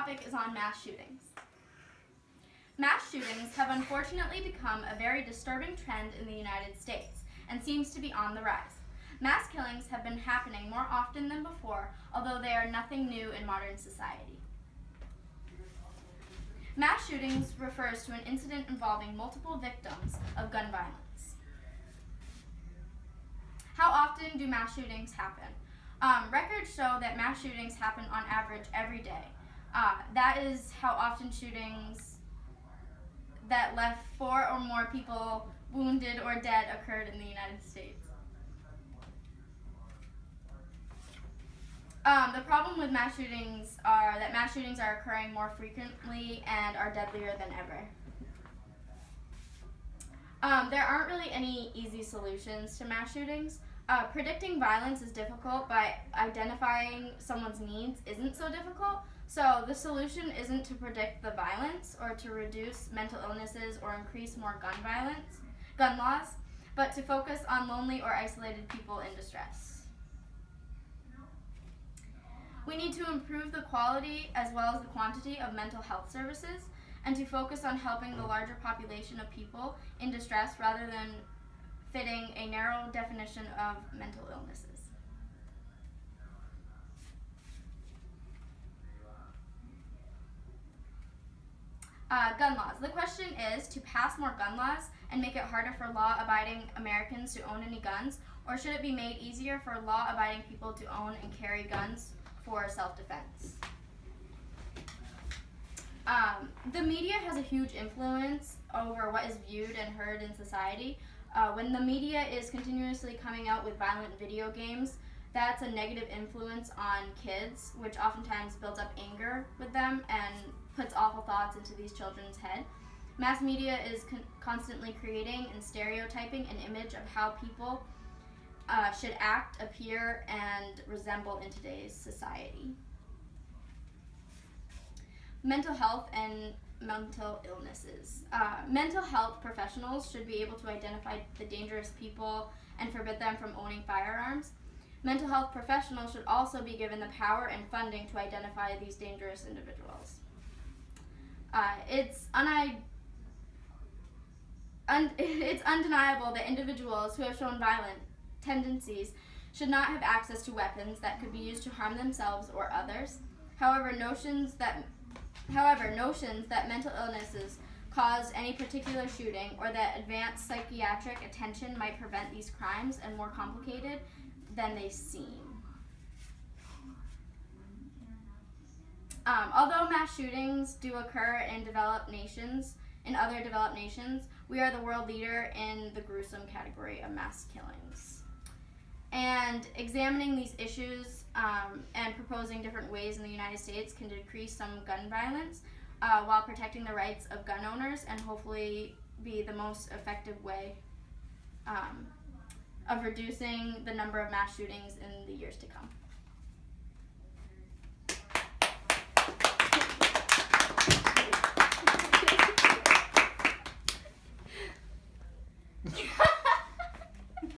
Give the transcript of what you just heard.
topic is on mass shootings. Mass shootings have unfortunately become a very disturbing trend in the United States and seems to be on the rise. Mass killings have been happening more often than before, although they are nothing new in modern society. Mass shootings refers to an incident involving multiple victims of gun violence. How often do mass shootings happen? Records show that mass shootings happen on average every day. That is how often shootings that left 4 or more people wounded or dead occurred in the United States. The problem with mass shootings are that mass shootings are occurring more frequently and are deadlier than ever. There aren't really any easy solutions to mass shootings. Predicting violence is difficult, but identifying someone's needs isn't so difficult. So the solution isn't to predict the violence or to reduce mental illnesses or increase more gun laws, but to focus on lonely or isolated people in distress. We need to improve the quality as well as the quantity of mental health services and to focus on helping the larger population of people in distress rather than fitting a narrow definition of mental illnesses. Gun laws. The question is to pass more gun laws and make it harder for law-abiding Americans to own any guns, or should it be made easier for law-abiding people to own and carry guns for self-defense? The media has a huge influence over what is viewed and heard in society. When the media is continuously coming out with violent video games, that's a negative influence on kids, which oftentimes builds up anger with them and puts awful thoughts into these children's head. Mass media is constantly creating and stereotyping an image of how people should act, appear, and resemble in today's society. Mental health and mental illnesses. Mental health professionals should be able to identify the dangerous people and forbid them from owning firearms. Mental health professionals should also be given the power and funding to identify these dangerous individuals. It's undeniable that individuals who have shown violent tendencies should not have access to weapons that could be used to harm themselves or others. However, notions that mental illnesses caused any particular shooting or that advanced psychiatric attention might prevent these crimes are more complicated than they seem. Although mass shootings do occur in other developed nations, we are the world leader in the gruesome category of mass killings. And examining these issues and proposing different ways in the United States can decrease some gun violence while protecting the rights of gun owners and hopefully be the most effective way of reducing the number of mass shootings in the years to come.